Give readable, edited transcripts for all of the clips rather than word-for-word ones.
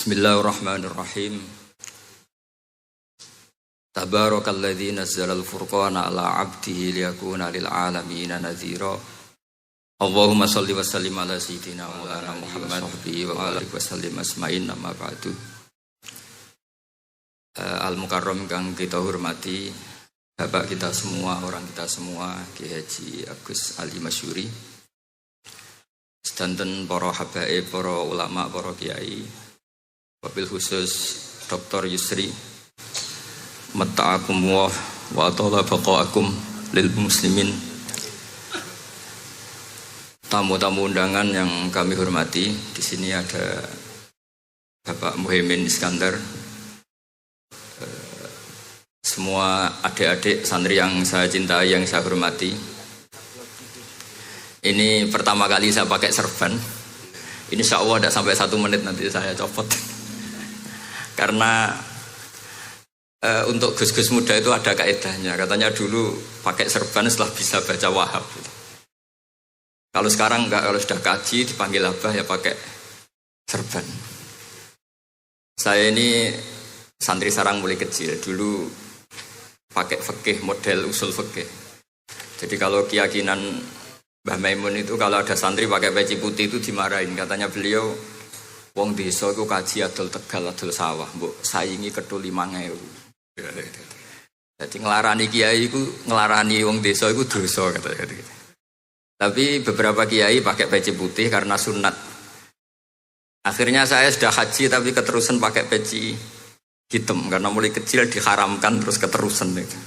Bismillahirrahmanirrahim. Tabarakalladzi nazzalal furqana ala 'abdihi liyakuna lil 'alamin nadhira. Allahumma shalli wa sallim ala sayyidina Maulana Muhammad wa alihi wa sallim asma'in amma ba'du. Al-Mukarram kang kita hormati, Bapak kita semua, orang kita semua, Kiai Haji Agus Ali Masyuri, sedanten para habaib, para ulama, para kiai, wabil khusus Dr. Yusri, matta'akum wa atala baqa'akum lil muslimin. Tamu-tamu undangan yang kami hormati, di sini ada Bapak Muhaimin Iskandar, semua adik-adik santri yang saya cintai, yang saya hormati. Ini pertama kali saya pakai serban. Insya Allah tidak sampai 1 menit nanti saya copot. Karena untuk gus-gus muda itu ada kaedahnya. Katanya dulu pakai serban setelah bisa baca Wahab. Kalau sekarang enggak, kalau sudah kaji dipanggil abah ya pakai serban. Saya ini santri sarang mulai kecil. Dulu pakai fikih, model usul fikih. Jadi kalau keyakinan Mbah Maimun itu kalau ada santri pakai peci putih itu dimarahin. Katanya beliau, wong desa itu kaji adol Tegal, adol sawah, mbok saingi kedul 5.000. Jadi ngelarani kiai itu, ngelarani wong desa itu dosa katanya. Tapi beberapa kiai pakai peci putih karena sunat. Akhirnya saya sudah haji tapi keterusan pakai peci hitam karena mulai kecil diharamkan terus keterusan itu.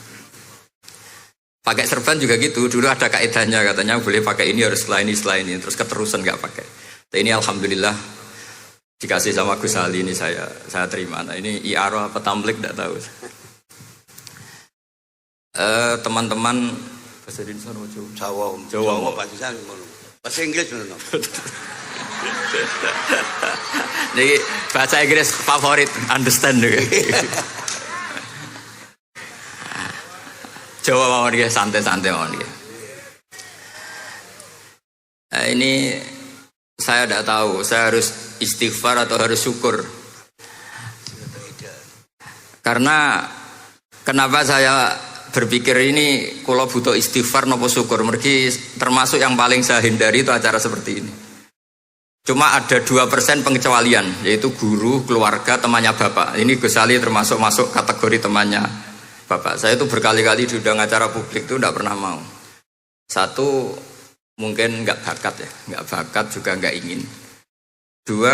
Pakai serban juga gitu, dulu ada kaedahnya katanya boleh pakai ini harus setelah ini terus keterusan nggak pakai. Tapi ini alhamdulillah dikasih sama Gus Ali, ini saya terima. Nah ini IARO apa tamlik tidak tahu. Teman-teman bahasa Indonesia Jawa bahasa Inggris benar. Jadi bahasa Inggris favorit, understand juga. Jawa mawon nggih, santai-santai mawon nggih. Nah, ini saya tidak tahu, saya harus istighfar atau harus syukur. Karena kenapa saya berpikir ini kalau butuh istighfar nopo syukur, mergi termasuk yang paling saya hindari itu acara seperti ini. Cuma ada 2% pengecualian, yaitu guru, keluarga, temannya bapak. Ini Gus Ali termasuk masuk kategori temannya bapak. Saya itu berkali-kali diundang acara publik itu tidak pernah mau. Satu, mungkin nggak bakat ya, nggak bakat juga nggak ingin. 2,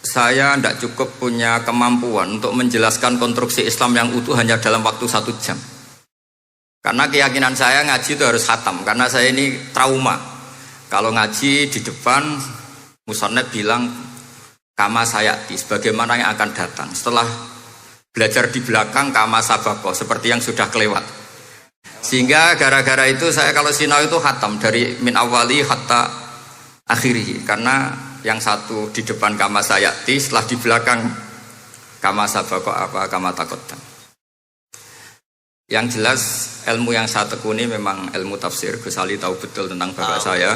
saya tidak cukup punya kemampuan untuk menjelaskan konstruksi Islam yang utuh hanya dalam waktu 1 jam. Karena keyakinan saya ngaji itu harus khatam, karena saya ini trauma. Kalau ngaji di depan, Musonnet bilang kama sayati, sebagaimana yang akan datang. Setelah belajar di belakang kama sabako, seperti yang sudah kelewat. Sehingga gara-gara itu saya kalau sinau itu khatam dari min awali hatta akhiri. Karena yang satu di depan kama sayati, setelah di belakang kama sabako apa kama takotan. Yang jelas ilmu yang saya tekuni memang ilmu tafsir. Gus Ali tahu betul tentang bapak saya.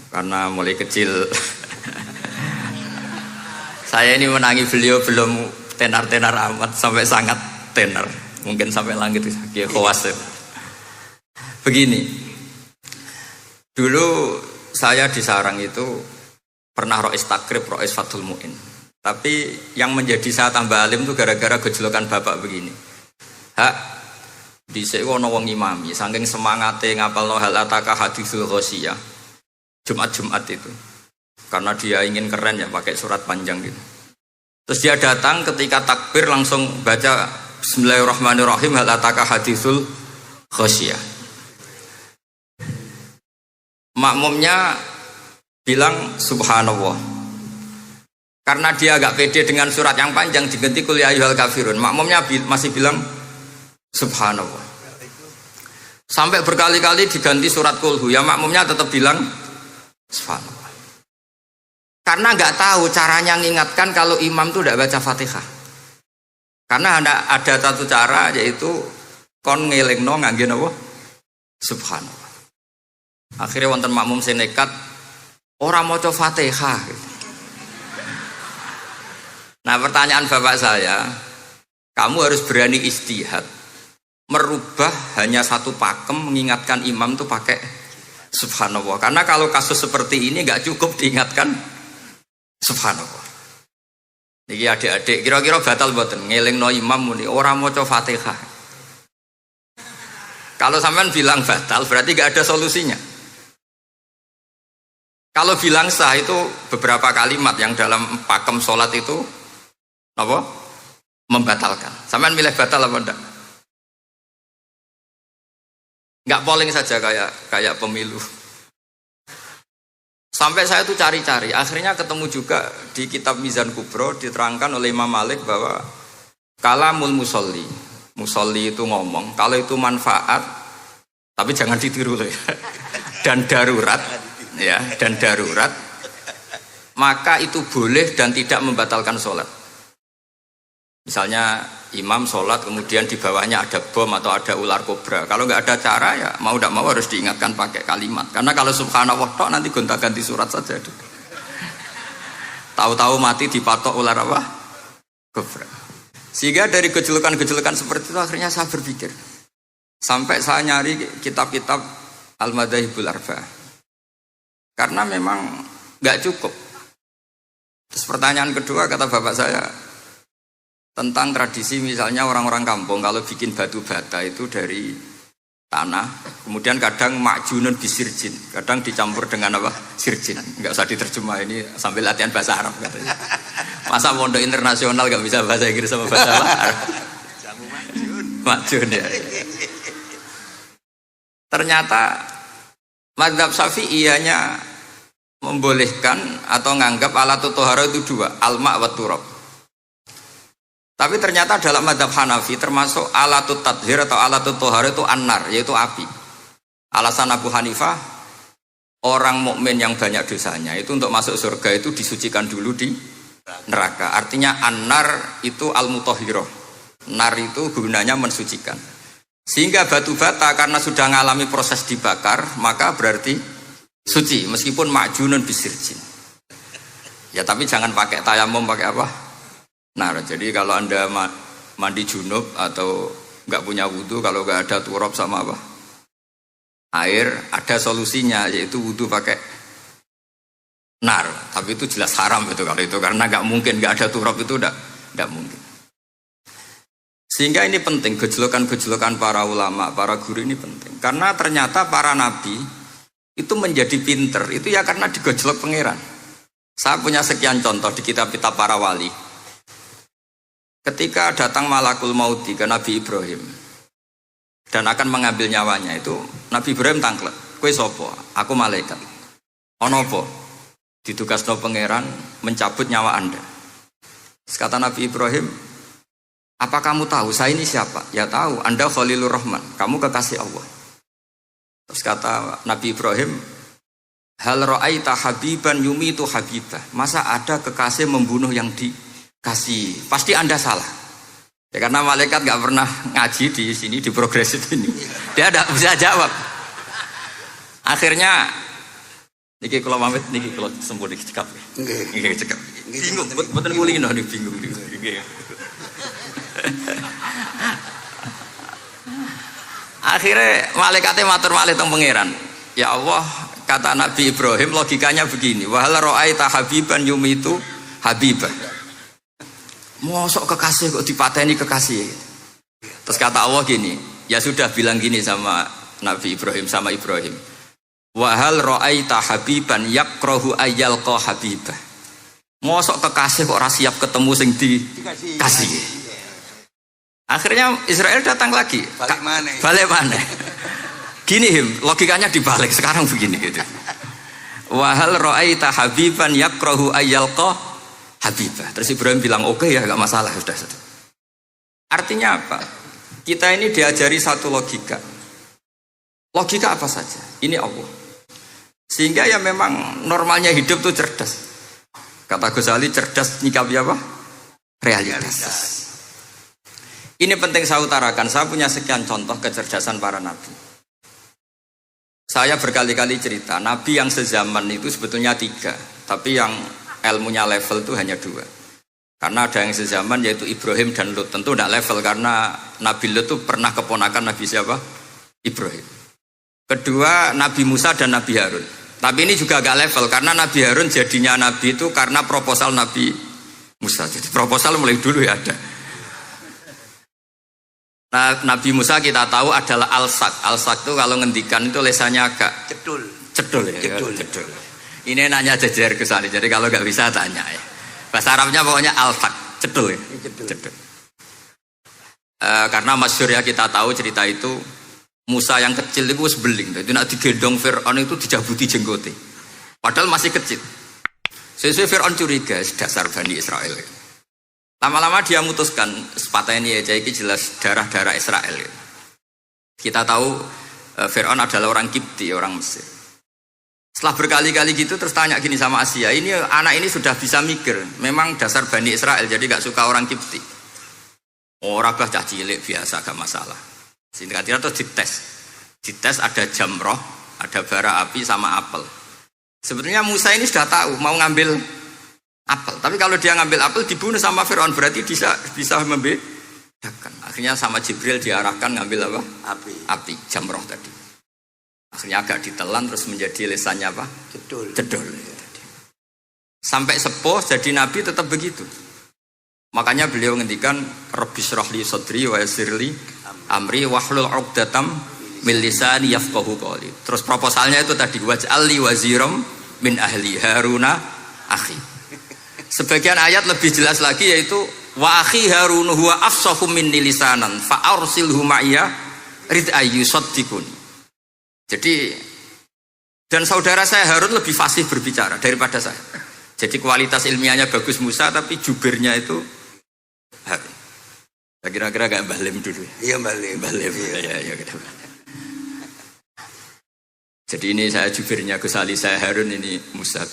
Karena mulai kecil saya ini menangi beliau belum tenar-tenar amat, sampai sangat tenar, mungkin sampai langit kayak khawatir. Begini, dulu saya di sarang itu pernah rois takrib, rois fathul mu'in. Tapi yang menjadi saya tambah alim itu gara-gara gejolokan bapak begini. Hak dhisik ana wong imami saking semangate ngapalno hal ataka hadisul ghasyiyah Jumat itu, karena dia ingin keren ya pakai surat panjang gitu. Terus dia datang ketika takbir langsung baca Bismillahirrahmanirrahim hal ataka hadisul ghasyiyah. Makmumnya bilang subhanallah. Karena dia agak pede dengan surat yang panjang diganti qul ya ayyuhal kafirun. Makmumnya masih bilang subhanallah. Sampai berkali-kali diganti surat kulhu, ya makmumnya tetap bilang subhanallah. Karena nggak tahu caranya mengingatkan kalau imam itu tidak baca Fatihah. Karena ada satu cara, yaitu kon ngelingno ngangge napa? Subhanallah. Akhirnya wonten makmum sing nekat ora maca Fatihah. Nah pertanyaan bapak saya, kamu harus berani ijtihad, merubah hanya satu pakem, mengingatkan imam tuh pakai subhanallah. Karena kalau kasus seperti ini nggak cukup diingatkan subhanallah. Niki adik-adik, kira-kira batal mboten ngelingno imam muni ora maca Fatihah. Kalau sampean bilang batal berarti nggak ada solusinya. Kalau bilang sah itu beberapa kalimat yang dalam pakem sholat itu apa? Membatalkan. Sampean milih batal apa enggak? Enggak polling saja kayak pemilu. Sampai saya tuh cari-cari, akhirnya ketemu juga di kitab Mizan Kubro diterangkan oleh Imam Malik bahwa kalamul musolli, musolli itu ngomong, kalau itu manfaat, tapi jangan ditiru loh ya, dan darurat, ya, dan darurat, maka itu boleh dan tidak membatalkan sholat. Misalnya imam sholat kemudian di bawahnya ada bom atau ada ular kobra, kalau nggak ada cara ya mau tidak mau harus diingatkan pakai kalimat, karena kalau subhanallah tok nanti gonta-ganti surat saja. Tahu-tahu mati dipatok ular apa? Kobra. Sehingga dari gejolokan-gejolokan seperti itu akhirnya saya berpikir, sampai saya nyari kitab-kitab Al-Madzhabul Arba'ah, karena memang nggak cukup. Terus pertanyaan kedua kata bapak saya tentang tradisi, misalnya orang-orang kampung kalau bikin batu bata itu dari tanah, kemudian kadang makjunun bisirjin, kadang dicampur dengan apa? Sirjin. Enggak usah diterjemah, ini sambil latihan bahasa Arab katanya. Masa pondok internasional enggak bisa bahasa Inggris sama bahasa Arab? Makjun ya. Ternyata mazhab Syafi'iyahnya membolehkan atau nganggap alatut tohara itu dua, al-ma' wa turab. Tapi ternyata dalam mazhab Hanafi termasuk alatut tadhir atau alatut tohara itu an-nar, yaitu api. Alasan Abu Hanifah, orang mukmin yang banyak dosanya itu untuk masuk surga itu disucikan dulu di neraka. Artinya an-nar itu al-mutahhirah. Nar itu gunanya mensucikan. Sehingga batu bata karena sudah mengalami proses dibakar, maka berarti suci meskipun makjunun bisirjin. Ya tapi jangan pakai tayamum, pakai apa? Nah, jadi kalau Anda mandi junub atau nggak punya wudhu, kalau nggak ada turab sama apa? Air, ada solusinya, yaitu wudhu pakai nar. Tapi itu jelas haram itu kalau itu, karena nggak mungkin nggak ada turab itu nggak mungkin. Sehingga ini penting, gejolokan-gejolokan para ulama, para guru ini penting. Karena ternyata para nabi itu menjadi pinter, itu ya karena digojlok pangeran. Saya punya sekian contoh di kitab-kitab para wali. Ketika datang malakul mauti ke Nabi Ibrahim dan akan mengambil nyawanya, itu Nabi Ibrahim tangklet, kowe sapa? Aku malaikat. Ono apa? Ditugasno pangeran mencabut nyawa Anda. Terus kata Nabi Ibrahim, apa kamu tahu saya ini siapa? Ya tahu, Anda Khalilur Rahman, kamu kekasih Allah. Terus kata Nabi Ibrahim, hal ra'aita habiban yumitu habibah. Masa ada kekasih membunuh yang dikasih? Pasti Anda salah. Ya karena malaikat gak pernah ngaji di sini, di progresif ini. Dia tidak bisa jawab. Akhirnya niki kalau pamit, niki kalau sembuh niki cekap. Niki cekap. Bingung, betul nguling nih bingung. Akhirnya malaikatnya matur malih teng pangeran. Ya Allah, kata Nabi Ibrahim logikanya begini, wahal ra'aita habiban yumitu habibah. Mosok kekasih kok dipateni kekasih. Terus kata Allah gini, ya sudah bilang gini sama Nabi Ibrahim, sama Ibrahim. Wahal ra'aita habiban yakrahu ayyalqa habibah. Mosok kekasih kok ora siap ketemu sing dikasih. Akhirnya Israel datang lagi. Balik mana? Gini logikanya dibalik sekarang begini gitu. Wahal ra'aita habiban yakrahu ayyalqa habibah. Terus Ibrahim bilang oke ya, gak masalah, sudah. Artinya apa? Kita ini diajari satu logika. Logika apa saja? Ini Allah. Sehingga ya memang normalnya hidup tuh cerdas. Kata Ghazali, cerdas nyikapi apa? Realitas. Ini penting saya utarakan. Saya punya sekian contoh kecerdasan para nabi. Saya berkali-kali cerita, nabi yang sezaman itu sebetulnya 3, tapi yang ilmunya level itu hanya 2. Karena ada yang sezaman yaitu Ibrahim dan Lut. Tentu tidak level karena Nabi Lut itu pernah keponakan Nabi siapa? Ibrahim. Kedua Nabi Musa dan Nabi Harun. Tapi ini juga agak level karena Nabi Harun jadinya Nabi itu karena proposal Nabi Musa. Jadi proposal mulai dulu ya ada. Nah, Nabi Musa kita tahu adalah Al-Sak. Al-Sak itu kalau ngendikan itu lesannya agak cedul ya. Cedul. Ini nanya jejer ke sana. Jadi kalau nggak bisa tanya ya. Bahasa Arabnya pokoknya al-faq, cedul ya. Cedul. Karena masyhur ya kita tahu cerita itu Musa yang kecil itu sebeling, itu nak digendong Fir'aun itu dijabuti jenggote. Padahal masih kecil. Sesuai Fir'aun curiga dasar Bani Israel. Lama-lama dia memutuskan sepatah ini ya, ini jelas darah-darah Israel. Kita tahu Fir'aun adalah orang Kipti, orang Mesir. Setelah berkali-kali gitu terus tanya gini sama Asia, ini anak ini sudah bisa mikir, memang dasar Bani Israel jadi gak suka orang Kipti. Orang bah cah cilik biasa gak masalah. Singkatnya terus dites ada jamroh, ada bara api sama apel. Sebenarnya Musa ini sudah tahu mau ngambil apel, tapi kalau dia ngambil apel dibunuh sama Fir'aun berarti bisa membedakan. Akhirnya sama Jibril diarahkan ngambil apa? Api jamroh tadi. Akhirnya agak ditelan terus menjadi lesannya apa? Cedul. Sampai sepuh jadi nabi tetap begitu. Makanya beliau ngendikan Rabbi shrah li sadri wa yassir li amri wahlul 'uqdatam min lisani yafqahu qawli. Terus proposalnya itu tadi waj'al li waziram min ahli Haruna akhi. Sebagian ayat lebih jelas lagi yaitu wa akhi Harun huwa afsahu minni lisanan fa arsilhu ma'iyya rid ayyusaddiqun. Jadi dan saudara saya Harun lebih fasih berbicara daripada saya. Jadi kualitas ilmiahnya bagus Musa tapi jubirnya itu Harun. Kira-kira gak Mbah Lim dulu. Iya Mbah Lim. Ya. Jadi ini saya jubirnya Gus Ali, saya Harun, ini Musa.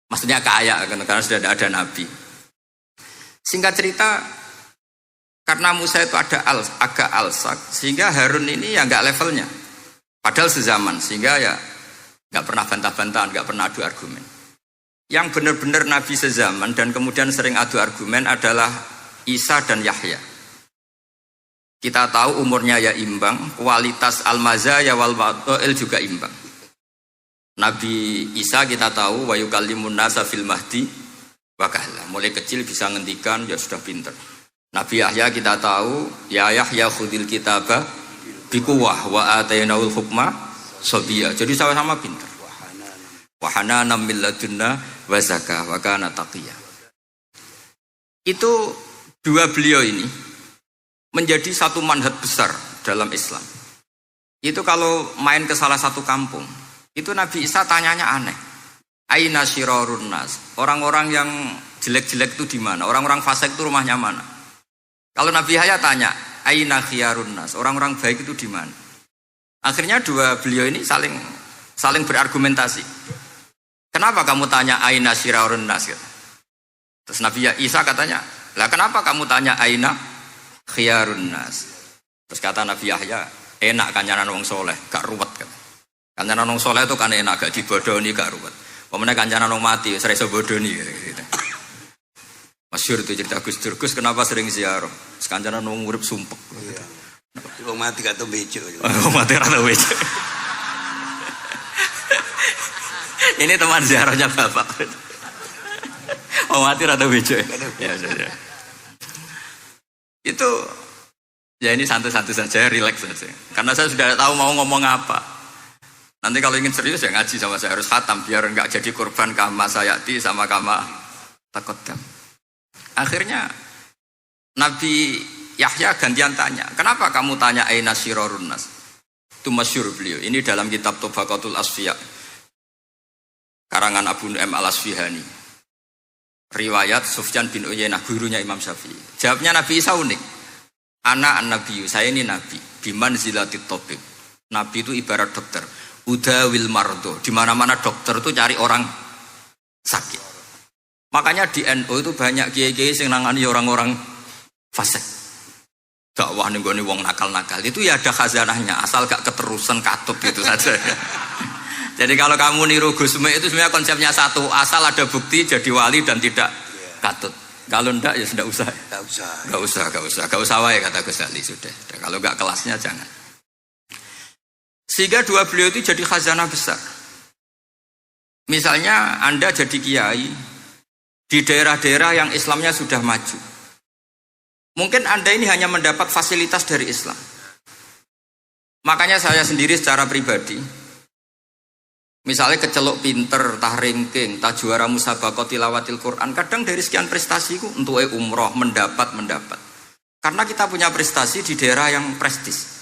Maksudnya kaya karena sudah ada nabi. Singkat cerita karena Musa itu agak alsak sehingga Harun ini ya gak levelnya. Padahal sezaman, sehingga ya nggak pernah bantah-bantahan, nggak pernah adu argumen. Yang benar-benar Nabi sezaman dan kemudian sering adu argumen adalah Isa dan Yahya. Kita tahu umurnya ya imbang, kualitas al-mazaya wal wa'il juga imbang. Nabi Isa kita tahu wa yukallimun nasa fil mahdi wa kahla. Mulai kecil bisa ngendikan, ya sudah pinter. Nabi Yahya kita tahu ya Yahya khudil kitabah bikuwah wa atainaul hukma sabiyya. Jadi sama-sama pintar. Wa hananan min ladunna wa zakah wa kana taqiyya. Itu dua beliau ini menjadi satu manhaj besar dalam Islam. Itu kalau main ke salah satu kampung, itu Nabi Isa tanyanya aneh. Aina syirarun nas? Orang-orang yang jelek-jelek itu di mana? Orang-orang fasik itu rumahnya mana? Kalau Nabi Yahya tanya, aina khiyarun nas, orang-orang baik itu di mana? Akhirnya dua beliau ini saling berargumentasi. Kenapa kamu tanya aina syirarun nas? Terus Nabi Isa katanya, lah kenapa kamu tanya aina khiyarun nas? Terus kata Nabi Yahya, enak kancanan wong soleh, gak ruwet kan? Kancanan wong soleh itu kan enak, gak dibodoni, gak ruwet. Pemenang kancanan wong mati, sering bodoni gitu. Masyhur itu cerita Gus Dur, Gus kenapa sering ziarah? Sekancanan wong urip sumpek. Iya. Wong mati gak tau bejo. Wong mati ora tau bejo. Ini teman ziarahnya Bapak. Wong mati ora tau bejo. Ya. Itu ya ini santai-santai saja, rileks saja. Karena saya sudah tahu mau ngomong apa. Nanti kalau ingin serius ya ngaji sama saya harus khatam biar enggak jadi korban kama sayati sama kama takodam. Akhirnya Nabi Yahya gantian tanya, kenapa kamu tanya aina syirarun nas? Itu masyhur beliau. Ini dalam kitab Tabaqatul Asfiya karangan Abu Nu'aim Al-Asfihani. Riwayat Sufyan bin Uyainah, gurunya Imam Syafi'i. Jawabnya Nabi Isa unik. Ana an-nabiyyu, saya ini nabi. Biman zilatit tabib. Nabi itu ibarat dokter. Udawil mardo. Di mana-mana dokter itu cari orang sakit. Makanya di NU itu banyak kiai-kiai yang nangani orang-orang fasik. Dakwah nih gue wong nakal-nakal itu ya ada khazanahnya, asal gak keterusan katut gitu saja. Jadi kalau kamu niru Gus Mek itu sebenarnya konsepnya satu, asal ada bukti jadi wali dan tidak katut. Kalau ndak ya sudah usah. Gak usah wae kata Gus Ali sudah. Kalau nggak kelasnya jangan. Sehingga dua beliau itu jadi khazanah besar. Misalnya Anda jadi kiai di daerah-daerah yang Islamnya sudah maju. Mungkin Anda ini hanya mendapat fasilitas dari Islam. Makanya saya sendiri secara pribadi, misalnya kecelok pinter, tah ranking, tah juara musabaqah tilawatil Quran, kadang dari sekian prestasiku untuk umroh mendapat. Karena kita punya prestasi di daerah yang prestis.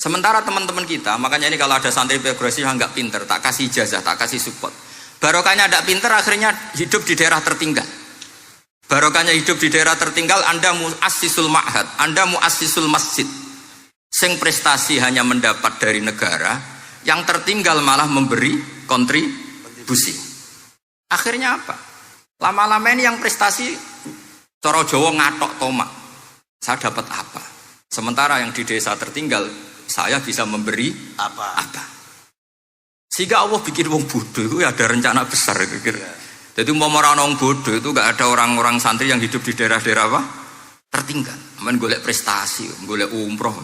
Sementara teman-teman kita, makanya ini kalau ada santri progresif yang nggak pinter, tak kasih ijazah, tak kasih support. Barokahnya tidak pinter, akhirnya hidup di daerah tertinggal. Barokahnya hidup di daerah tertinggal, Anda muassisul ma'had, Anda muassisul masjid. Sing prestasi hanya mendapat dari negara, yang tertinggal malah memberi kontribusi. Akhirnya apa? Lama-lama ini yang prestasi coro Jawa ngatok tomak. Saya dapat apa? Sementara yang di desa tertinggal, saya bisa memberi apa? Sehingga Allah bikin wong bodoh itu ada rencana besar gitu. Jadi mau orang bodoh itu gak ada orang-orang santri yang hidup di daerah-daerah apa? Tertinggal. Main golek prestasi, golek umroh,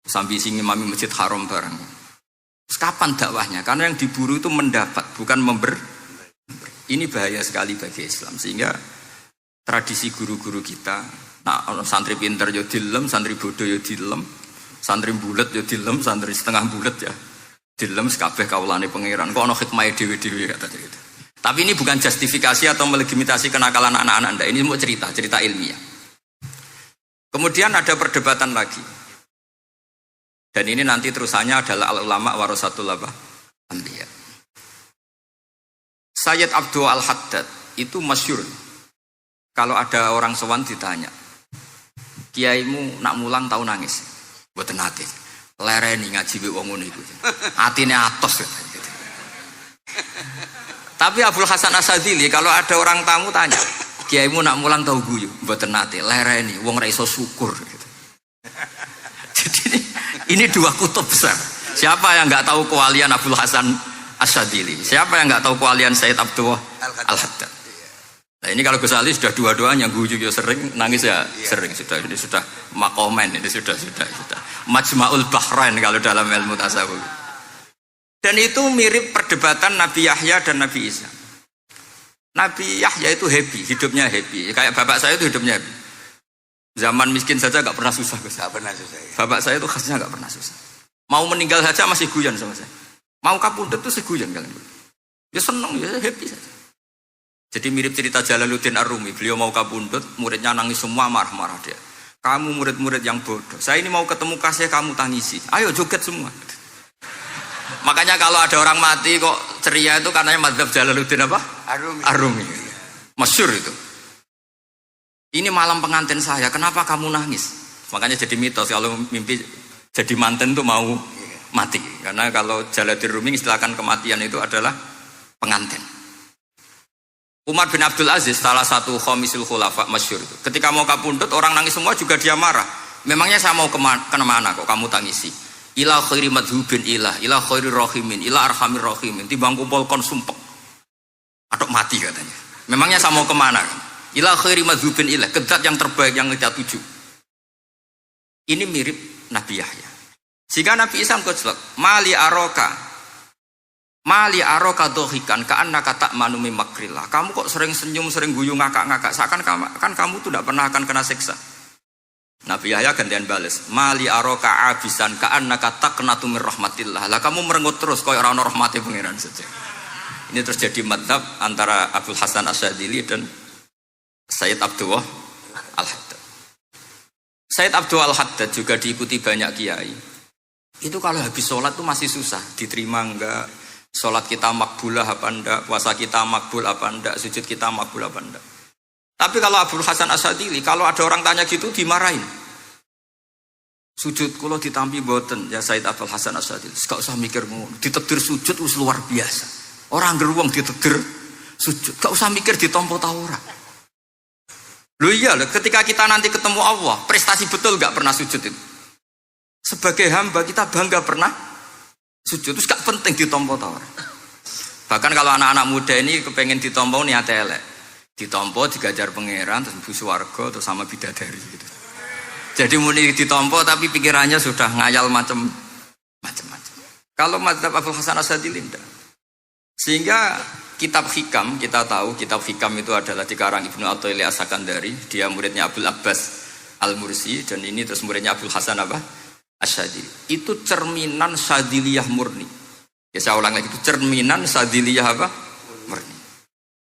sambil sing imami masjid haram barang. Terus kapan dakwahnya? Karena yang diburu itu mendapat, bukan memberi. Ini bahaya sekali bagi Islam. Sehingga tradisi guru-guru kita, nah santri pinter yo dilem, santri bodoh yo dilem, santri bulet yo dilem, santri setengah bulet ya dilem sekabeh kaulane pangeran. Kok ana hikmahe dhewe-dhewe kata gitu. Tapi ini bukan justifikasi atau melegitimasi kenakalan anak-anak Anda. Ini mau cerita ilmiah. Kemudian ada perdebatan lagi. Dan ini nanti terusannya adalah al-ulama warasatul anbiya. Sayyid Abdul Al-Haddad itu masyhur. Kalau ada orang sowan ditanya, kiaimu nak mulang tau nangis? Mboten nate. Lereni ngaji wek wong ngono iku. Atine atos gitu. Tapi Abdul Hasan Asadili kalau ada orang tamu tanya, kiaimu nak mulang tau guyu? Mboten nate. Lereni wong ra iso syukur gitu. Jadi ini dua kutub besar. Siapa yang enggak tahu kewalian Abdul Hasan Asadili? Siapa yang enggak tahu kewalian Sayyid Abdul Al-Haddad? Nah ini kalau Gus Ali sudah dua-duanya, guyu ya sering, nangis ya sering, ini sudah makomen, ini sudah Majma'ul Bahrain kalau dalam ilmu tasawuf. Dan itu mirip perdebatan Nabi Yahya dan Nabi Isa. Nabi Yahya itu happy, hidupnya happy, kayak bapak saya itu hidupnya happy. Zaman miskin saja gak pernah susah. Gak pernah susah ya. Bapak saya itu khasnya gak pernah susah. Mau meninggal saja masih guyon sama saya. Mau kapundhut tuh seguyon kalian. Ya seneng, ya happy saja. Jadi mirip cerita Jalaluddin Ar-Rumi. Beliau mau kabundut, muridnya nangis semua, marah-marah dia. Kamu murid-murid yang bodoh. Saya ini mau ketemu kasih kamu tangisi. Ayo joget semua. Makanya kalau ada orang mati kok ceria itu karena madzhab Jalaluddin apa? Ar-Rumi. Masyhur itu. Ini malam pengantin saya, kenapa kamu nangis? Makanya jadi mitos kalau mimpi jadi manten tuh mau mati. Karena kalau Jalaluddin Rumi istilahkan kematian itu adalah pengantin. Umar bin Abdul Aziz, salah satu khomisul khulafa masyhur itu. Ketika mau kapundhut, orang nangis semua juga dia marah. Memangnya saya mau kemana kok kamu tangisi? Ila khairi madhubin ila khairi rahimin, ila arhamir rahimin. Timbang kumpul kon sumpek. Atok mati katanya. Memangnya saya mau kemana? Ila khairi madhubin ila, ke zat yang terbaik yang kita tuju. Ini mirip Nabi Yahya. Sehingga Nabi Isa ngejlek, Mali aroka dohikan ka'annaka ta'manu min makrillah. Kamu kok sering senyum, sering guyu, ngakak-ngakak. Seakan kan kamu tuh tidak pernah akan kena siksa. Nabi Yahya gantian bales. Mali aroka abisan ka'annaka taqnatu min rahmatillah. Lah kamu merengut terus koyo ora ono rahmate pangeran saja. Ini terjadi madzhab antara Abdul Hasan Asyadili dan Sayyid Abdul Al-Haddad. Sayyid Abdul Al-Haddad juga diikuti banyak kiai. Itu kalau habis sholat tuh masih susah, diterima enggak? Sholat kita makbulah apa enggak, puasa kita makbul apa enggak, sujud kita makbul apa enggak. Tapi kalau Abdul Hasan Asyadili, kalau ada orang tanya gitu dimarahin. Sujud kalau ditampi boten, ya Sayyid Abdul Hasan Asyadili, gak usah mikir ngono, ditekdir sujud wis luar biasa. Orang geruang ditekdir sujud, gak usah mikir ditompo ta ora. Loh iya, ketika kita nanti ketemu Allah, prestasi betul gak pernah sujud itu. Sebagai hamba kita bangga pernah sujud, terus gak penting ditompo ta ora. Bahkan kalau anak-anak muda ini kepengen ditompo niat elek. Ditampa digajar pangeran terus mlebu swarga terus sama bidadari gitu. Jadi muni ditampa tapi pikirannya sudah ngayal macam-macam. Kalau mazhab Abul Hasan Asyadzili tidak. Sehingga kitab hikam, kita tahu kitab hikam itu adalah dikarang Ibnu Athaillah As-Sakandari, dia muridnya Abdul Abbas Al-Mursi, dan ini terus muridnya Abul Hasan Asyadzili. Itu cerminan Syadziliyah murni. Ya saya ulang lagi, itu cerminan Syadziliyah murni.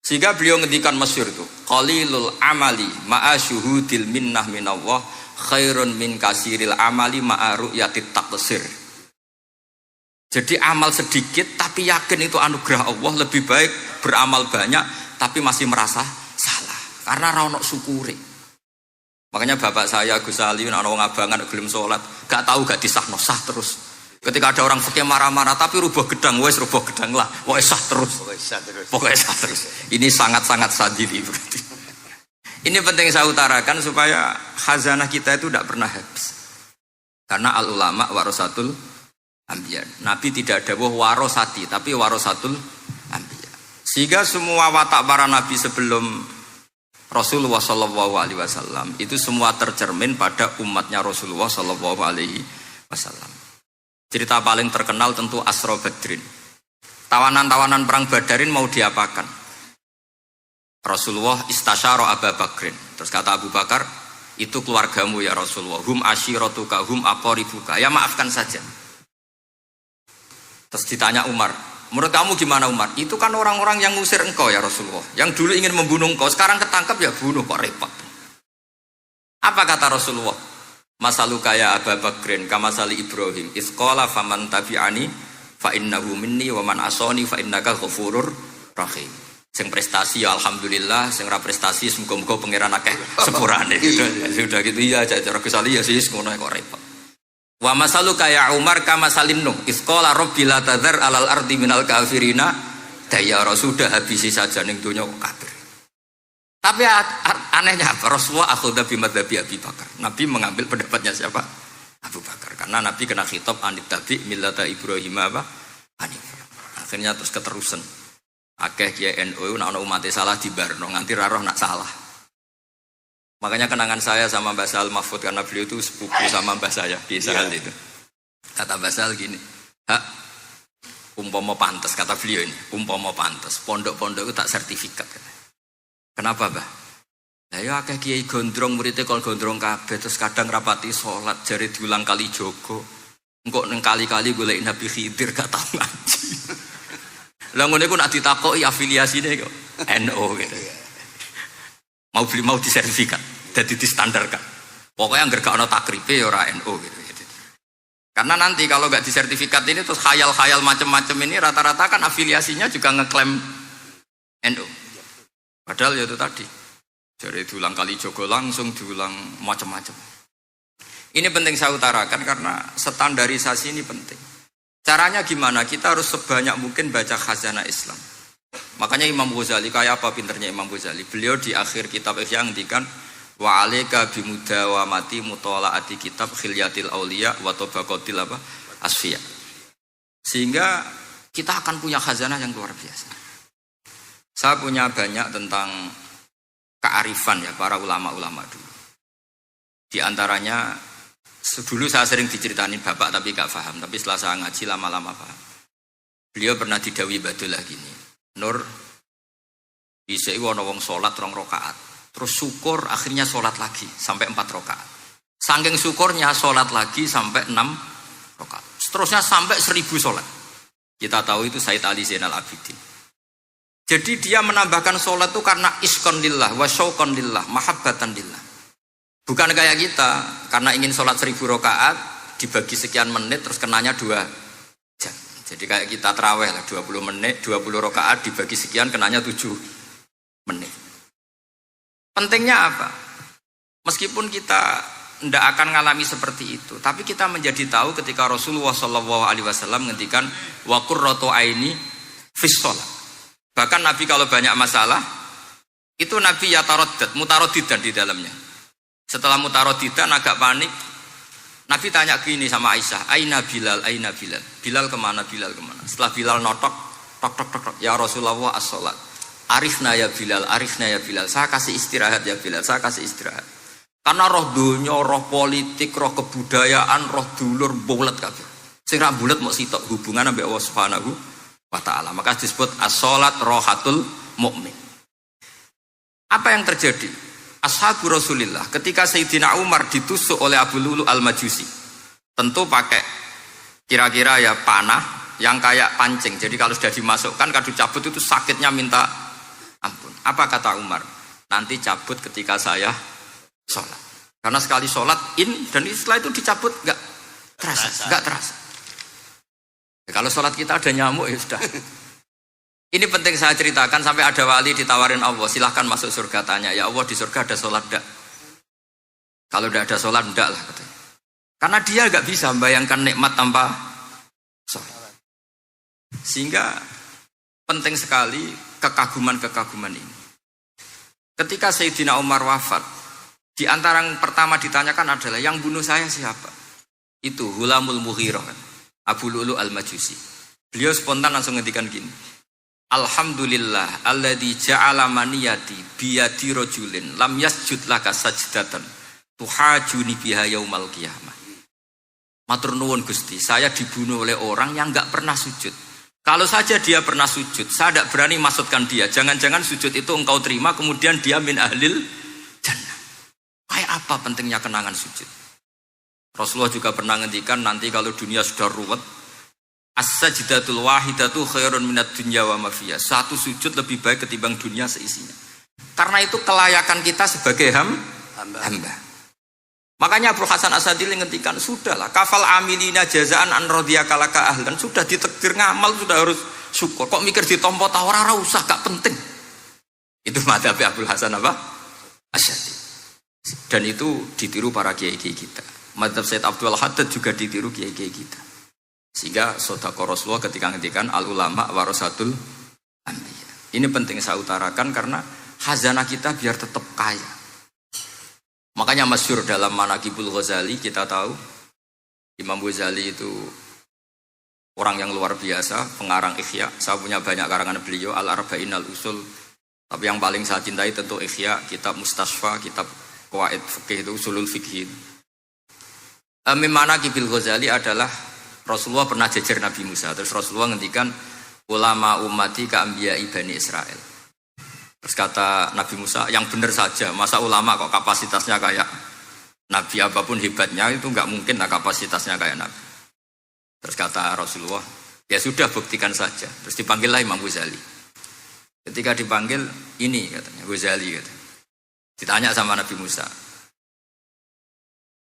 Sehingga beliau ngendikan masyhur itu, qalilul amali ma'a syuhudil minnah minallah khairun min kasiril amali ma'a ru'yatit taqsir. Jadi amal sedikit tapi yakin itu anugerah Allah, lebih baik beramal banyak tapi masih merasa salah karena ra ono syukure. Makanya bapak saya Gus Ali ana wong abangan gelem salat, gak tahu gak disahno sah terus. Ketika ada orang fikih marah-marah tapi rubah gedang, wes rubah gedang lah, wes sah terus. Pokoknya sah terus. Ini sangat-sangat sadili berarti. Ini penting saya utarakan supaya khazanah kita itu tidak pernah habis. Karena al ulama warasatul anbiya. Nabi tidak ada warosati, tapi warasatul anbiya. Sehingga semua watak para nabi sebelum Rasulullah SAW itu semua tercermin pada umatnya Rasulullah SAW. Cerita paling terkenal tentu Asra Badrin. Tawanan-tawanan perang Badarin mau diapakan? Rasulullah istasyara Abu Bakrin. Terus kata Abu Bakar, itu keluargamu ya Rasulullah. Hum asyiratuka, hum aqaribuka. Ya maafkan saja. Terus ditanya Umar, menurut kamu gimana Umar? Itu kan orang-orang yang ngusir engkau ya Rasulullah. Yang dulu ingin membunuh engkau, sekarang ketangkap ya bunuh, kok repot. Apa kata Rasulullah? Masaluka ya Abu Bakrin kamasali Ibrahim isqala faman tabi'ani fa innahu minni wa man asani fa innaka ghafurur rahim. Sing prestasi ya alhamdulillah, sing ra prestasi semoga-moga pangeran akeh sepurane. Sudah gitu ya cara Gus Ali ya sis ngono kok repot. Wa masaluka ya Umar kamasalin Nuh isqala rabbi la tadzar alal ardi minal kafirina dayara. Sudah habisi saja ning donya kok kafir. Tapi anehnya apa? Rasulullah akhudha bi madzhabi Abi Bakar. Nabi mengambil pendapatnya siapa? Abu Bakar. Karena Nabi kena khitab anit tabi millata Ibrahim hanif. Akhirnya terus keterusan. Akeh kiai NU nek ana umat salah dibarno nganti ra roh nak salah. Makanya kenangan saya sama Mbah Sal Mahfud karena beliau itu sepupu sama Mbah saya di Israel itu. Kata Mbah Sal gini, "Hak umpama pantes," kata beliau ini, "umpama pantes, pondok-pondok itu tak sertifikat." Kenapa, Mbah? Lah ya akeh kiai gondrong muridé kol gondrong kabeh terus kadang rapati salat jare diulang kali jogo. Engko neng kali-kali golek Nabi Khidir gak tau ngaji. Lah ngene iku nak ditakoki afiliasine kok NU gitu. Mau disertifikat, jadi distandarkan. Pokoknya anggar gak ana takribe ya ora NU gitu. Karena nanti kalau gak disertifikat ini terus khayal-khayal macam-macam ini rata-rata kan afiliasinya juga ngeklaim NU. Padahal ya itu tadi. Jadi diulang kali jogo langsung diulang macam-macam. Ini penting saya utarakan karena standarisasi ini penting. Caranya gimana? Kita harus sebanyak mungkin baca khazanah Islam. Makanya Imam Ghazali, kayak apa pinternya Imam Ghazali? Beliau di akhir kitab Ihya ngendikan wa alaika bimudawamati mutalaati kitab Khilyatil Auliya wa Tabaqatil Asfiya. Sehingga kita akan punya khazanah yang luar biasa. Saya punya banyak tentang kearifan ya para ulama-ulama dulu. Di antaranya dulu saya sering diceritain bapak tapi gak paham. Tapi setelah saya ngaji lama-lama paham. Beliau pernah didawi Badulah gini. Nur, bisa ana wong salat 2 rakaat. Terus syukur akhirnya salat lagi sampai 4 rakaat. Saking syukurnya salat lagi sampai 6 rakaat. Seterusnya sampai 1000 salat. Kita tahu itu Said Ali Zainal Abidin. Jadi dia menambahkan sholat itu karena iskon lillah, wa syauqon lillah, mahabbatan lillah. Bukan kayak kita, karena ingin sholat 1000 rakaat, dibagi sekian menit, terus kenanya 2 jam. Jadi kayak kita terawih lah, 20 menit, 20 rakaat, dibagi sekian, kenanya 7 menit. Pentingnya apa? Meskipun kita tidak akan mengalami seperti itu, tapi kita menjadi tahu ketika Rasulullah SAW ngendikan, wa qurratu aini fis sholat. Bahkan Nabi kalau banyak masalah, itu Nabi yataradad, mutaraddidan di dalamnya. Setelah mutaraddidan agak panik, Nabi tanya gini sama Aisyah, Aina Bilal, Aina Bilal. Bilal kemana, Bilal kemana? Setelah Bilal notok, tok, ya Rasulullah as-sholat. arifna ya Bilal, arifna ya Bilal. Saya kasih istirahat ya Bilal, saya kasih istirahat. Karena roh dunya, roh politik, roh kebudayaan, roh dulur bulet kabeh. Sing ra bulet mok sitok hubungan ambek Allah Subhanahu wa taala. Maka disebut as-shalat rohatul mukmin. Apa yang terjadi? Ashabu Rasulillah ketika Sayyidina Umar ditusuk oleh Abu Lulu al-Majusi. Tentu pakai kira-kira ya panah yang kayak pancing. Jadi kalau sudah dimasukkan kadu cabut itu sakitnya minta ampun. Apa kata Umar? Nanti cabut ketika saya sholat. Karena sekali sholat dan setelah itu dicabut nggak terasa. Ya, kalau sholat kita ada nyamuk ya sudah. Ini penting saya ceritakan sampai ada wali ditawarin Allah, silahkan masuk surga, tanya, ya Allah di surga ada sholat enggak? Kalau tidak ada sholat enggak lah katanya. Karena dia nggak bisa membayangkan nikmat tanpa sholat. Sehingga penting sekali kekaguman-kekaguman ini. Ketika Sayyidina Umar wafat, di antara yang pertama ditanyakan adalah yang bunuh saya siapa? Itu Hulamul Mughirah, Abu Lu'lu al-Majusi. Beliau spontan langsung ngendikan gini. Alhamdulillah alladzi ja'ala maniyati biyadi rajulin lam yasjud laka sajdatan tuhajuni biha yaumal qiyamah. Matur nuwun Gusti, saya dibunuh oleh orang yang enggak pernah sujud. Kalau saja dia pernah sujud, saya tidak berani maksudkan dia. Jangan-jangan sujud itu engkau terima kemudian dia min ahlil jannah. Kayak apa pentingnya kenangan sujud? Rasulullah juga pernah ngendikan nanti kalau dunia sudah ruwet, as-sajdatul wahidatu khairun minad dunya wa ma fiha. Satu sujud lebih baik ketimbang dunia seisinya. Karena itu kelayakan kita sebagai hamba. Makanya Abu Hasan Asadili ngendikan, sudahlah kafal amilina jazaan an radiyaka laka ahlan, sudah ditakdir ngamal sudah harus syukur. Kok mikir ditompo ta ora usah, gak penting. Itu madzhab Abu Hasan apa? Asyadili. Dan itu ditiru para kiai-kiai kita. Madzhab Said Abdul Haddad juga ditiru kiai-kiai kita. Sehingga sedekah Rasulullah ketika ngendikan al ulama warasatul anbiya. Ini penting saya utarakan karena khazanah kita biar tetap kaya. Makanya masyhur dalam Manaqibul Ghazali kita tahu Imam Ghazali itu orang yang luar biasa, pengarang Ihya. Saya punya banyak karangan beliau, Al-Arba'in Al-Usul. Tapi yang paling saya cintai tentu Ihya, kitab Mustasfa, kitab Qawaid Fikih itu Usulul Fikih. Manaqibul Ghazali adalah Rasulullah pernah jejer Nabi Musa. Terus Rasulullah ngendikan ulama ummati ka'ambiya'i Bani Israel. Terus kata Nabi Musa, yang benar saja, masa ulama kok kapasitasnya kayak Nabi, apapun hebatnya itu nggak mungkin lah kapasitasnya kayak Nabi. Terus kata Rasulullah, ya sudah buktikan saja. Terus dipanggillah Imam Ghazali. Ketika dipanggil, ini katanya Ghazali katanya. Ditanya sama Nabi Musa,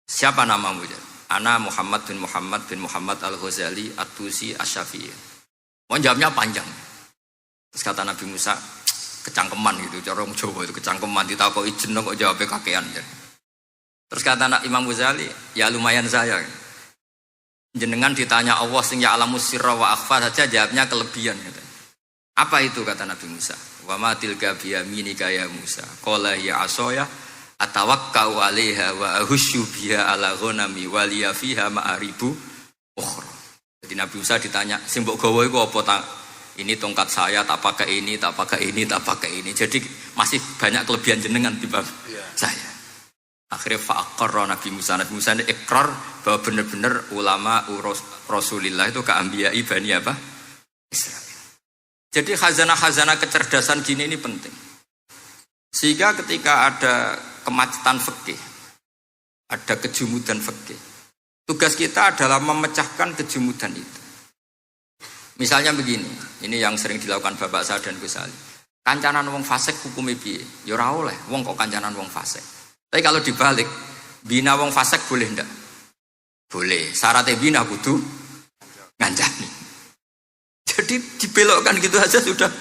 siapa namamu? Ana Muhammad bin Muhammad al-Ghazali at-Tusi asy-Syafi'i. Mau jawabnya panjang. Terus kata Nabi Musa, kecangkeman gitu, cara orang Jawa itu kecangkeman, ditakoki jeneng kok jawabnya kakean. Terus kata Imam Ghazali, ya lumayan saya. Jenengan ditanya Allah sing ya alamus sirra wa akhfa saja jawabnya kelebihan gitu. Apa itu kata Nabi Musa? Wa ma tilka bi yaminika ya Musa. Qala ya asaya atawakkau 'alaiha wa ahusyu biha 'ala ghanami wa liya fiha ma'aribu ukhra. Jadi Nabi Musa ditanya, sing mbok gawa iku apa ta? Ini tongkat saya, tak pakai ini, tak pakai ini, tak pakai ini. Jadi masih banyak kelebihan jenengan di bab saya. Akhirnya fa'aqarra Nabi Musa ini ikrar bahwa benar-benar ulama Rasulillah itu ka'ambiyai Bani apa? Israel. Jadi khazanah-khazanah kecerdasan gini ini penting. Sehingga ketika ada kemacetan fikih, ada kejumudan fikih, tugas kita adalah memecahkan kejumudan itu. Misalnya begini, ini yang sering dilakukan Bapak saya dan Gus Ali. Kancanan wong fasik hukumnya piye? Ya ora oleh, wong kok kancanan wong fasik. Tapi kalau dibalik, bina wong fasik boleh ndak? Boleh. Syaratnya bina kudu ngancani. Jadi dibelokkan gitu aja sudah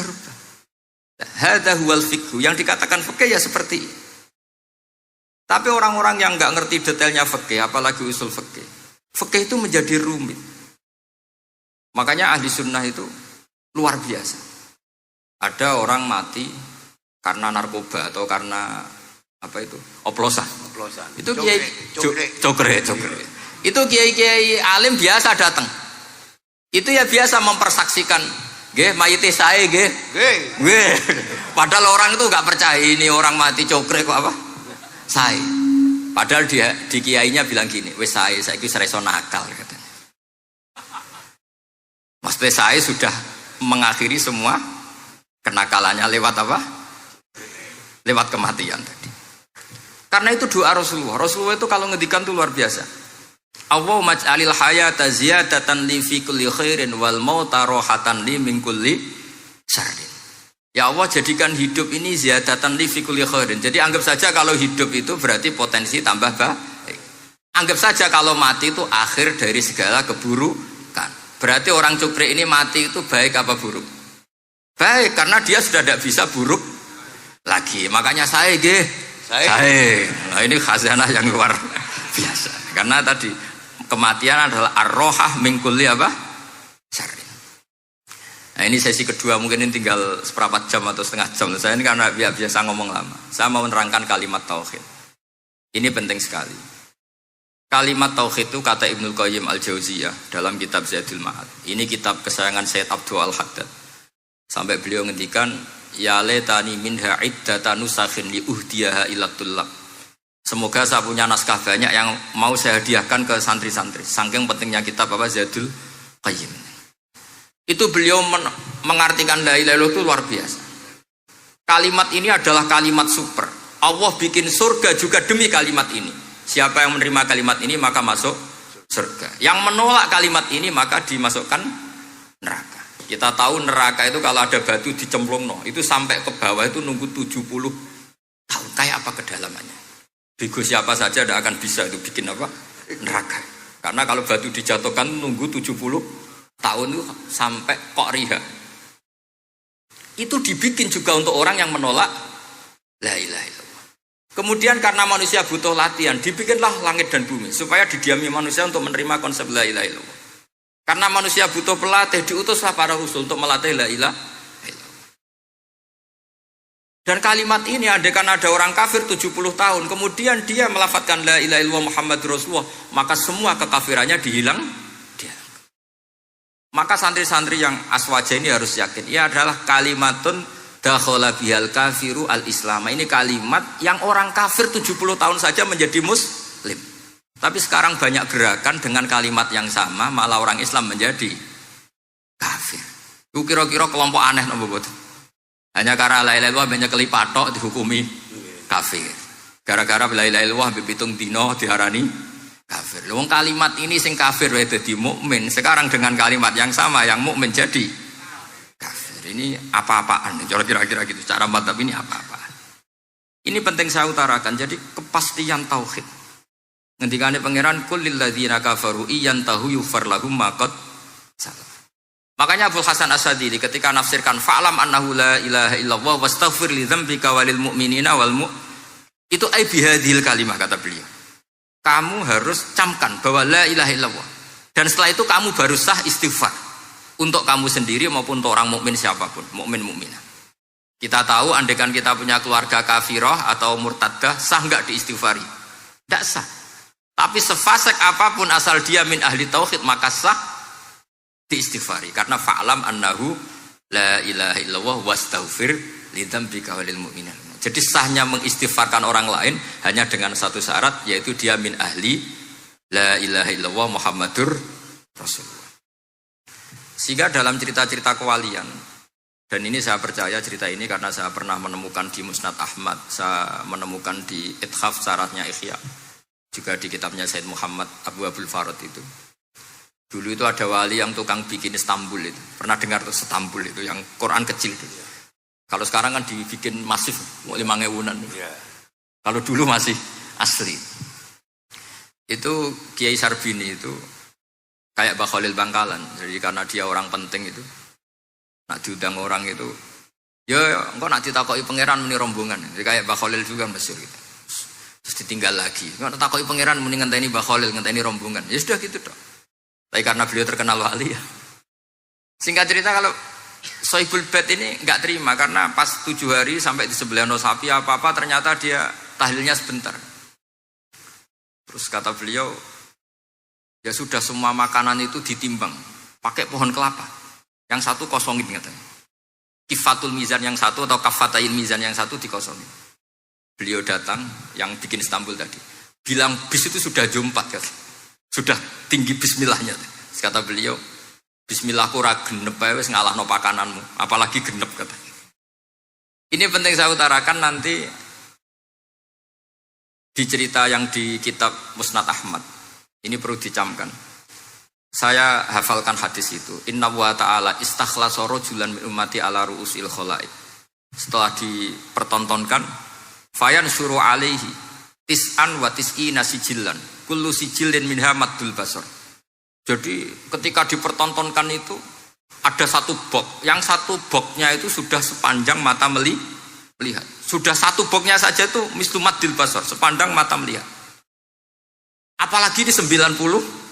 rubah. Hadza huwal fiqh. Yang dikatakan fikih ya seperti ini. Tapi orang-orang yang enggak ngerti detailnya fikih, apalagi usul fikih. Fikih itu menjadi rumit. Makanya ahli sunnah itu luar biasa. Ada orang mati karena narkoba atau karena apa itu? Oplosan. Itu kiai cokre. Itu kiai-kiai alim biasa datang. Itu ya biasa mempersaksikan Nggih, mayite sae nggih. Nggih. Padahal orang itu enggak percaya ini orang mati cokre kok apa? Sae. Padahal dia di kiainya bilang gini, wis sae saiki wis iso nakal katanya. Maksudnya sae sudah mengakhiri semua kenakalannya lewat apa? Lewat kematian tadi. Karena itu doa Rasulullah. Rasulullah itu kalau ngedikan itu luar biasa. Allahumma ij'alil hayata ziyadatan li fi kulli khairin wal mauta rohatan li min kulli syarrin. Ya Allah, jadikan hidup ini ziyadatan li fi kulli khairin. Jadi anggap saja kalau hidup itu berarti potensi tambah baik. Anggap saja kalau mati itu akhir dari segala keburukan. Berarti orang cukri ini mati itu baik apa buruk? Baik, karena dia sudah tidak bisa buruk lagi. Makanya saya nah ini khazanah yang luar biasa. Karena tadi kematian adalah ar-rohah min kulli apa? Syarrin. Nah ini sesi kedua, mungkin ini tinggal seperempat jam atau setengah jam. Saya ini karena biasa ngomong lama. Saya mau menerangkan kalimat tauhid. Ini penting sekali. Kalimat tauhid itu kata Ibnul Qayyim Al-Jauziyah dalam kitab Zadul Ma'ad. Ini kitab kesayangan Sayyid Abdul Al-Haddad. Sampai beliau ngendikan, ya letani minha iddata nusakhin li uhdiyaha ila tullab. Semoga saya punya naskah banyak yang mau saya hadiahkan ke santri-santri. Saking pentingnya kitab apa Zadul Qayyim. Itu beliau mengartikan la ilaha illallah itu luar biasa. Kalimat ini adalah kalimat super. Allah bikin surga juga demi kalimat ini. Siapa yang menerima kalimat ini maka masuk surga. Yang menolak kalimat ini maka dimasukkan neraka. Kita tahu neraka itu kalau ada batu dicemplung, itu sampai ke bawah itu nunggu 70 tahun. Kayak apa kedalamannya? Bego siapa saja tidak akan bisa itu bikin apa? Neraka. Karena kalau batu dijatuhkan nunggu 70 tahun itu sampai kok riha. Itu dibikin juga untuk orang yang menolak la ilaha illallah. Kemudian karena manusia butuh latihan, dibikinlah langit dan bumi supaya didiami manusia untuk menerima konsep la ilaha illallah. Karena manusia butuh pelatih, diutuslah para rasul untuk melatih la ilaha. Dan kalimat ini andaikan ada orang kafir 70 tahun, kemudian dia melafadzkan la ilaha illallah Muhammadur Rasulullah, maka semua kekafirannya dihilang. Maka santri-santri yang aswaja ini harus yakin, ia adalah kalimatun dakhala bihal kafiru al-islam. Ini kalimat yang orang kafir 70 tahun saja menjadi muslim. Tapi sekarang banyak gerakan dengan kalimat yang sama, malah orang Islam menjadi kafir. Itu kira-kira kelompok aneh nopo boten? Hanya karena la ilaha illallah banyak kali patok dihukumi kafir. Gara-gara la ilaha illallah bipitung dino diarani kafir. Wong kalimat ini sing kafir wae dadi mukmin. Sekarang dengan kalimat yang sama yang mukmin jadi kafir. Ini apa-apaan? Kira-kira gitu. Cara madzhab ini apa-apaan? Ini penting saya utarakan. Jadi kepastian tauhid. Ngendikane pangeran kullil ladzina kafaru iyantahu yufar lahum ma qad salaf. Makanya Abul Hasan Asyadili ketika nafsirkan fa'lam annahu la ilaha illallah wastaghfir li dzambika walil mu'minina wal itu ai bihadhil kalimah kata beliau. Kamu harus camkan bahwa la ilaha illallah. Dan setelah itu kamu baru sah istighfar untuk kamu sendiri maupun untuk orang mukmin siapapun, mukmin-mukminah. Kita tahu andaikan kita punya keluarga kafirah atau murtadah sah enggak diistighfari? Tidak sah. Tapi sefasik apapun asal dia min ahli tauhid maka sah diistighfari karena fa'lam annahu la ilaha illallah wastaghfir lidzambika walil mu'minin. Jadi sahnya mengistighfarkan orang lain hanya dengan satu syarat, yaitu dia min ahli la ilaha illallah Muhammadur Rasulullah. Sehingga dalam cerita-cerita kewalian, dan ini saya percaya cerita ini karena saya pernah menemukan di Musnad Ahmad, saya menemukan di Ithaf syaratnya Ihya, juga di kitabnya Said Muhammad Abu Abdul Farad itu. Dulu itu ada wali yang tukang bikin Istanbul itu. Pernah dengar tuh Istanbul itu yang Quran kecil itu. Kalau sekarang kan dibikin masif 5.000-an. Kalau dulu masih asli. Itu Kiai Sarbini itu kayak Mbah Khalil Bangkalan. Jadi karena dia orang penting itu, nak diundang orang itu, ya engkau nak ditakoki pangeran muni rombongan. Jadi kayak Mbah Khalil juga masyhur gitu. Terus ditinggal lagi. Engkau nak takoki pangeran muni ngenteni Mbah Khalil, ngenteni rombongan. Ya sudah gitu dong. Tapi karena beliau terkenal wali ya. Singkat cerita kalau Sohibul Bait ini nggak terima karena pas 7 hari sampai di sebelah sapi apa-apa ternyata dia tahlilnya sebentar. Terus kata beliau, ya sudah semua makanan itu ditimbang pakai pohon kelapa. Yang satu kosongin katanya. Kifatul mizan yang satu atau kafatain mizan yang satu dikosongin. Beliau datang yang bikin Istanbul tadi. Bilang bis itu sudah jam 4 kata. Sudah tinggi bismillahnya. Kata beliau, bismillahku ra genep ae wis ngalahno pakananmu, apalagi genep kata. Ini penting saya utarakan nanti di cerita yang di kitab Musnad Ahmad. Ini perlu dicamkan. Saya hafalkan hadis itu. Inna wa ta'ala istakhlasa rajulan min ummati ala ru'usil khalaik. Setelah dipertontonkan, fayan syuru alaihi tis'an wa tis'ina sijillan. Kullu sijillin minha maddul basar. Jadi ketika dipertontonkan itu ada satu box. Yang satu boxnya itu sudah sepanjang mata melihat. Sudah satu boxnya saja itu mislu maddil basar, sepandang mata melihat. Apalagi di 99.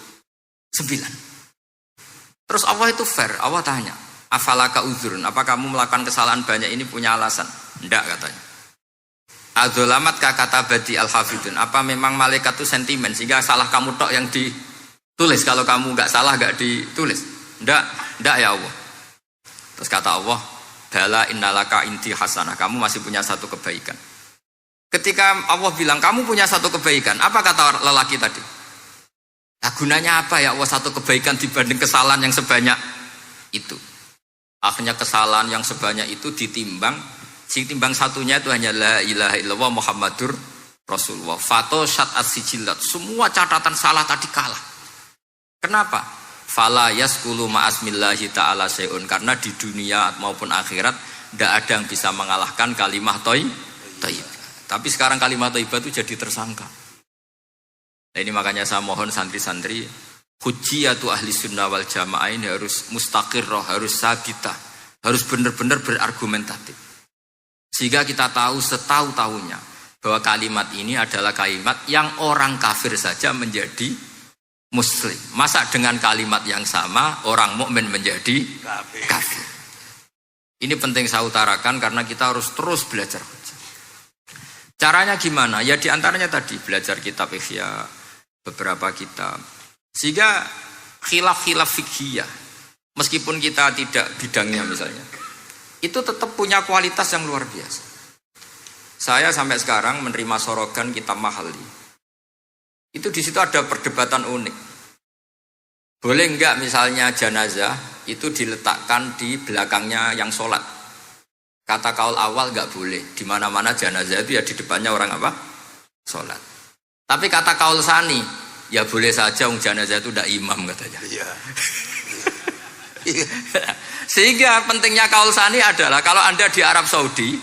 Terus Allah itu fair, Allah tanya, afalaka uzrun, apa kamu melakukan kesalahan banyak ini punya alasan? Enggak katanya. Adzolamat kata badi al-hafidun, apa memang malaikat itu sentimen sehingga salah kamu tok yang ditulis, kalau kamu enggak salah enggak ditulis? Enggak ya Allah. Terus kata Allah, bala innalaka inti hasanah, kamu masih punya satu kebaikan. Ketika Allah bilang kamu punya satu kebaikan, apa kata lelaki tadi? Nah, gunanya apa ya Allah satu kebaikan dibanding kesalahan yang sebanyak itu? Akhirnya kesalahan yang sebanyak itu ditimbang, si timbang satunya itu hanya la ilaha illallah Muhammadur Rasulullah. Fato syat as-sijillat, semua catatan salah tadi kalah. Kenapa? Fala yaskulu ma'asmillahi ta'ala syai'un, karena di dunia maupun akhirat tidak ada yang bisa mengalahkan kalimah thayyibah. Tapi sekarang kalimah thayyibah itu jadi tersangka. Nah, ini makanya saya mohon santri-santri hujjiyatu ahli sunnah wal jamaah ini harus mustaqirroh, harus sabitah, harus benar-benar berargumentatif. Sehingga kita tahu setahu-tahunya bahwa kalimat ini adalah kalimat yang orang kafir saja menjadi muslim. Masa dengan kalimat yang sama orang mukmin menjadi kafir. Ini penting saya utarakan karena kita harus terus belajar. Caranya gimana? Ya diantaranya tadi belajar kitab Ihya, beberapa kitab, sehingga khilaf-khilaf fikhiyah meskipun kita tidak bidangnya misalnya itu tetap punya kualitas yang luar biasa. Saya sampai sekarang menerima sorogan kitab Mahalli itu di situ ada perdebatan unik, boleh enggak misalnya jenazah itu diletakkan di belakangnya yang sholat. Kata kaul awal enggak boleh, di mana-mana jenazah itu ya di depannya orang apa? Sholat. Tapi kata kaul sani, ya boleh saja jenazah itu tidak imam katanya. Iya. Sehingga pentingnya kaul sani adalah kalau Anda di Arab Saudi,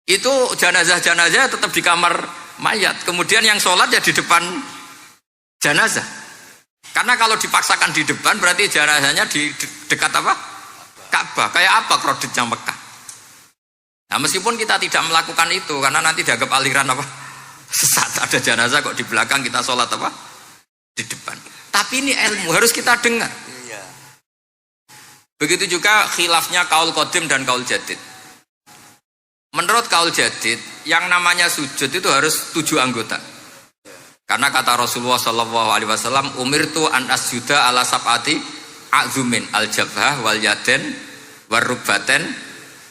itu jenazah-jenazah tetap di kamar mayat. Kemudian yang sholat ya di depan jenazah. Karena kalau dipaksakan di depan berarti jenazahnya di dekat apa? Ka'bah. Kayak apa kreditnya Mekah. Nah meskipun kita tidak melakukan itu karena nanti dianggap aliran apa? Sesat, ada jenazah kok di belakang kita sholat apa? Di depan. Tapi ini ilmu harus kita dengar. Iya. Begitu juga khilafnya kaul qadim dan kaul jadid. Menurut kaul jadid, yang namanya sujud itu harus 7 anggota. Karena kata Rasulullah SAW, umirtu an asjuda ala sab'ati a'zumin al-jabhah wal yaden wal rubbaten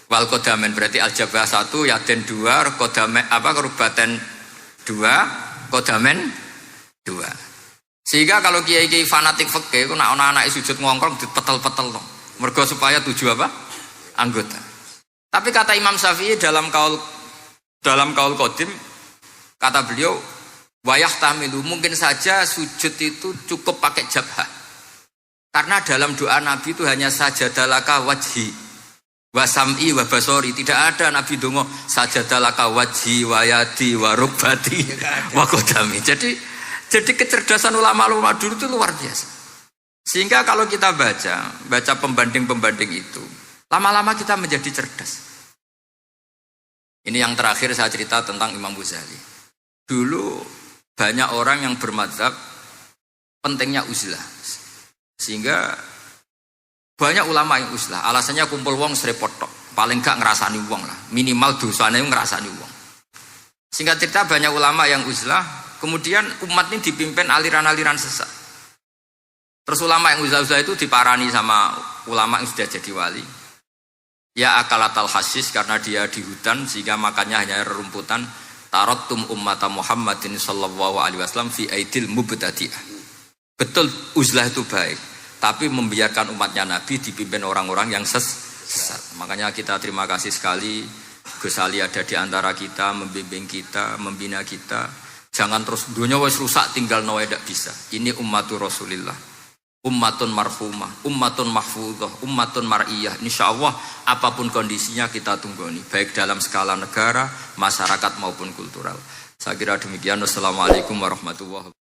wal kodamen. Berarti al-jabhah 1, yaden 2, kodamen rubbaten 2, kodamen 2. Sehingga kalau kiai-kiai fanatik fikih itu nak anak sujud ngongkrong dipetel-petel dong. Mergo supaya 7 apa? Anggota. Tapi kata Imam Syafi'i dalam kaul qadim, kata beliau, wayah tamilu, mungkin saja sujud itu cukup pakai jabhah. Karena dalam doa Nabi itu hanya sajadalaka wajhi wa sam'i wa basori, tidak ada Nabi dongo sajadalaka wajhi wa yadi wa rubbati wa qadami. Jadi kecerdasan ulama-ulama dulu itu luar biasa. Sehingga kalau kita baca pembanding-pembanding itu, lama-lama kita menjadi cerdas. Ini yang terakhir saya cerita tentang Imam Ghazali. Dulu banyak orang yang bermadzhab pentingnya uzlah. Sehingga banyak ulama yang uzlah, alasannya kumpul wong serepot tok, paling gak ngerasani wong lah, minimal dosanya ngerasani wong. Singkat cerita banyak ulama yang uzlah, kemudian umat ini dipimpin aliran-aliran sesat. Terus ulama yang uzlah itu diparani sama ulama yang sudah jadi wali. Ya akalatal hasis karena dia di hutan sehingga makannya hanya rerumputan. Taraktum ummata Muhammadin sallallahu alaihi wasallam fi aidil mubtadi'ah. Betul uzlah itu baik, tapi membiarkan umatnya Nabi dipimpin orang-orang yang sesat. Makanya kita terima kasih sekali Gus Ali ada di antara kita, membimbing kita, membina kita. Jangan terus dunia wis rusak tinggal nawa tidak bisa. Ini ummatur Rasulillah, ummatun marhumah, ummatun mahfudhah, ummatun mar'iyah. Insyaallah apapun kondisinya kita tunggu ini, baik dalam skala negara, masyarakat maupun kultural. Saya kira demikian. Wassalamualaikum warahmatullahi wabarakatuh.